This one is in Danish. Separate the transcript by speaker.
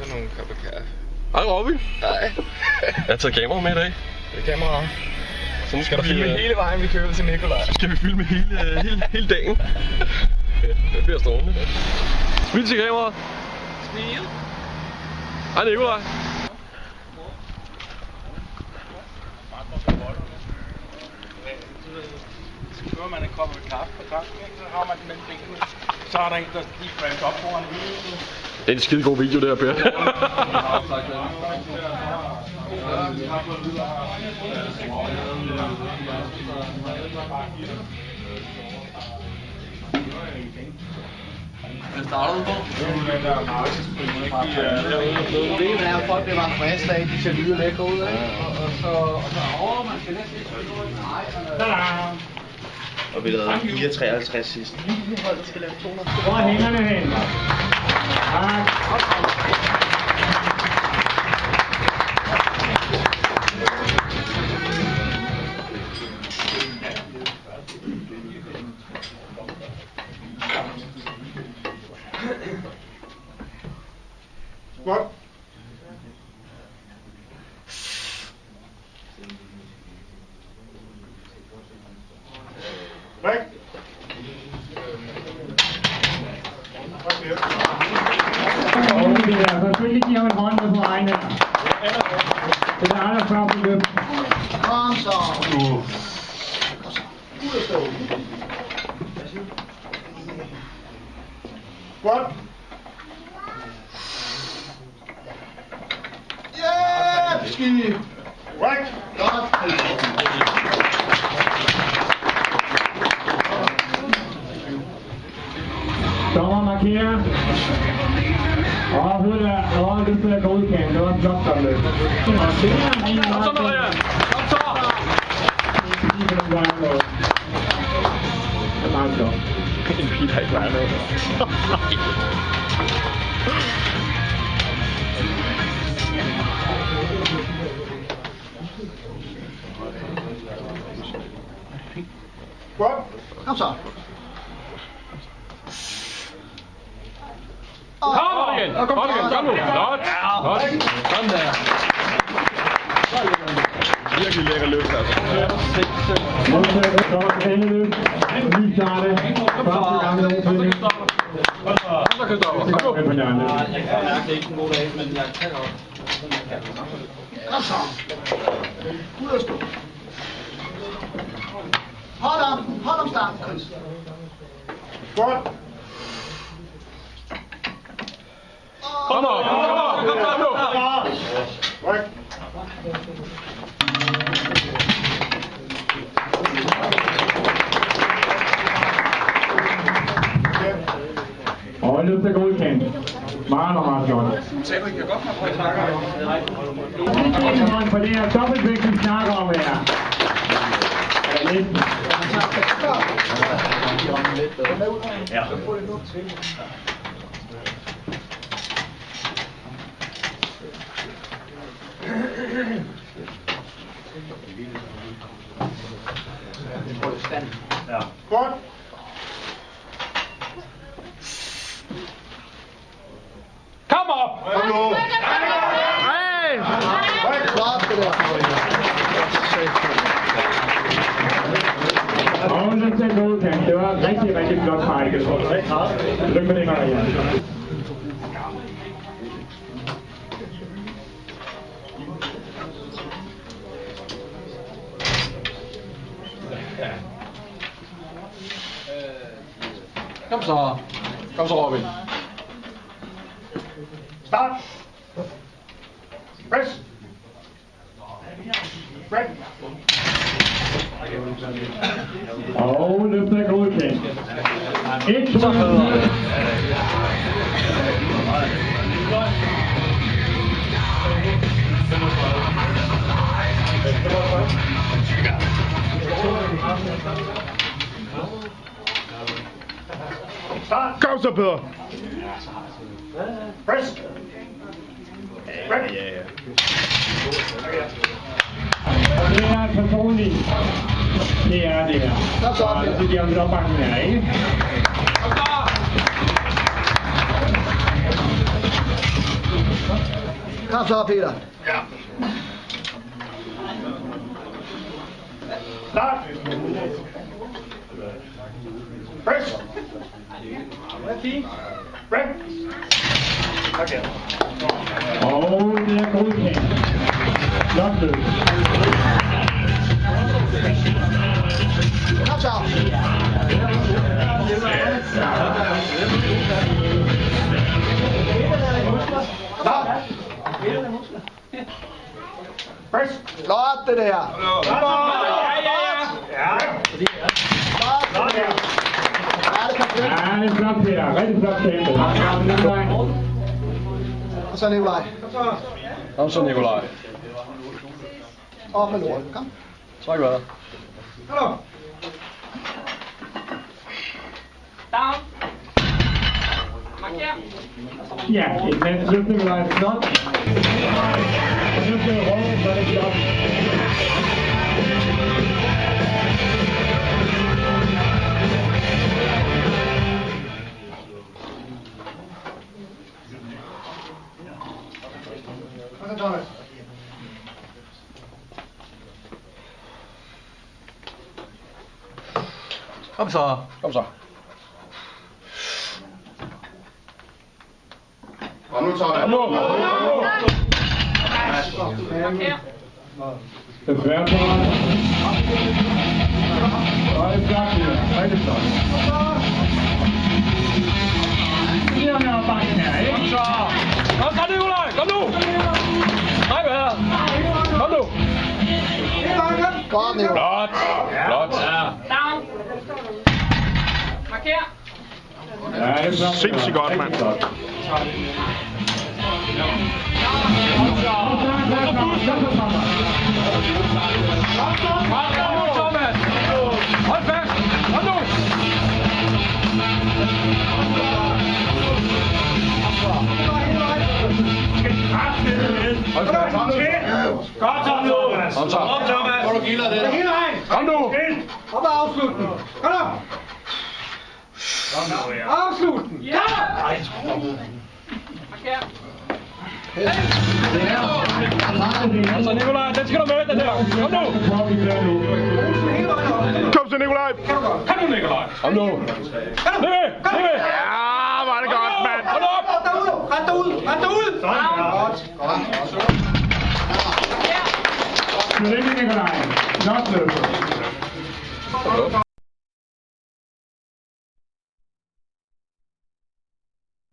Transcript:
Speaker 1: få nogle kopper kaffe.
Speaker 2: Hej Robin.
Speaker 1: Hej.
Speaker 2: Jeg har taget kamera med i dag.
Speaker 1: Det er kameraet.
Speaker 2: Så nu
Speaker 1: Skal du filme hele vejen, vi kører til Nikolaj?
Speaker 2: Så skal vi filme hele dagen. Det bliver strålende. Smil til kameraet.
Speaker 1: Smil.
Speaker 2: Hej Nikolaj.
Speaker 3: Så man en kop med kaffe på tanken, så har man den mellem benene. Så er der en, der lige brændt op foran videoen.
Speaker 2: Det er en skide god video, det her, Per.
Speaker 3: Hvad starter du på?
Speaker 4: Det er, at folk bliver varmt frisk af, de ser lyde lækker ud, ikke? Og så man skal næsten ikke.
Speaker 5: Og vi lavede 4,53 sidst.
Speaker 4: Hvor er hænderne hen?
Speaker 3: Godt. Væk.
Speaker 4: Selvfølgelig giver man hånden på vejen her. Det er aldrig før på løb. Kom så. Ud at stå.
Speaker 3: Godt.
Speaker 4: Ja, ski.
Speaker 3: Væk.
Speaker 4: Godt. Dommer markerer. Og det bliver godkendt. Det var en flot dommer.
Speaker 2: Kom så, Maria! Kom så!
Speaker 4: Det er meget flot.
Speaker 2: En pige, der ikke leger noget.
Speaker 3: Godt.
Speaker 4: Kom så.
Speaker 2: Kom igen! Kom igen! Kom nu! Godt! Godt! Sådan der! Virkelig lækker løft, altså.
Speaker 4: Modtaget, så var det løb. Ny starte. Første gang i nogensinde.
Speaker 2: Kom så, Kristoffer. Kom nu!
Speaker 4: På de andre.
Speaker 6: Kom så. Ud og stå. Hold om starten, Chris.
Speaker 3: Godt.
Speaker 2: Kom op! Kom op! Kom så nu!
Speaker 3: Væk.
Speaker 4: Og løb til godkendt. Meget flot.
Speaker 3: Cedric kan godt få snakker.
Speaker 4: For det er dobbeltvægt, vi snakker om her.
Speaker 5: Ja. Ja.
Speaker 3: Godt.
Speaker 2: Kom op!
Speaker 3: Kom nu.
Speaker 2: Hey!
Speaker 6: Flot, det der.
Speaker 4: Og løb til godkendt. Det var en rigtig flot fight. Lykke med det, Maria.
Speaker 2: Kom så! Kom så, Robin.
Speaker 3: Start. Press. Break.
Speaker 4: Og løb til godkendt. 1-2.
Speaker 3: Start.
Speaker 2: Kom så, Peter!
Speaker 3: Press. Break.
Speaker 5: Ja.
Speaker 4: Og det er personligt. Det er det her. Så de har lidt opbakning her, ikke?
Speaker 6: Kom så, Peter.
Speaker 3: Start. Press. Break. Okay.
Speaker 7: Og det er godkendt. Flot løb.
Speaker 6: Kom så.
Speaker 3: Start. Press.
Speaker 6: Flot det der.
Speaker 3: Ja.
Speaker 6: Flot det der. Ja, det kan
Speaker 7: Ja, det er flot, Peter. Rigtig flot kæmpe.
Speaker 6: Og så Nikolaj.
Speaker 2: Kom så, Nikolaj.
Speaker 6: Op med lorten. Kom.
Speaker 2: Træk vejret.
Speaker 1: Down. Marker.
Speaker 7: Ja, et mand slip, Nikolaj. Flot. Og nu skal vi råbe, så er det flot.
Speaker 6: Kom så, Thomas.
Speaker 2: Kom så. Kom så.
Speaker 6: Kom nu, Thomas.
Speaker 1: Marker.
Speaker 7: Det er svært på mig. Og det er flot, Peter. Rigtig flot. Lige om jeg var banken her, ikke?
Speaker 2: Kom så. Kom så, Nikolaj. Kom nu. Træk vejret. Kom nu.
Speaker 6: Godt, Nikolaj.
Speaker 2: Flot. Flot.
Speaker 1: Down. Marker.
Speaker 7: Ja, det er flot.
Speaker 2: Sindssygt godt, mand.
Speaker 7: Rigtig flot.
Speaker 2: Thomas. Hold fast. Kom nu. Hold fast.
Speaker 3: Godt, Thomas.
Speaker 2: Kom så.
Speaker 3: Kom, Thomas. Hvor du gilder det.
Speaker 6: Hele vejen.
Speaker 2: Kom nu.
Speaker 6: Op og afslut den. Kom nu. Afslut den.
Speaker 1: Ja. Marker.
Speaker 2: Kom så, Nikolaj. Den skal du med, den der. Kom nu. Kom så, Nikolaj.
Speaker 3: Kom nu, Nikolaj.
Speaker 2: Kom nu. Ned. Ja, var det godt, mand. Hold op.
Speaker 6: Ret dig ud. Ret dig ud. Godt.
Speaker 7: Det er ikke Nikolaj. Flot løb.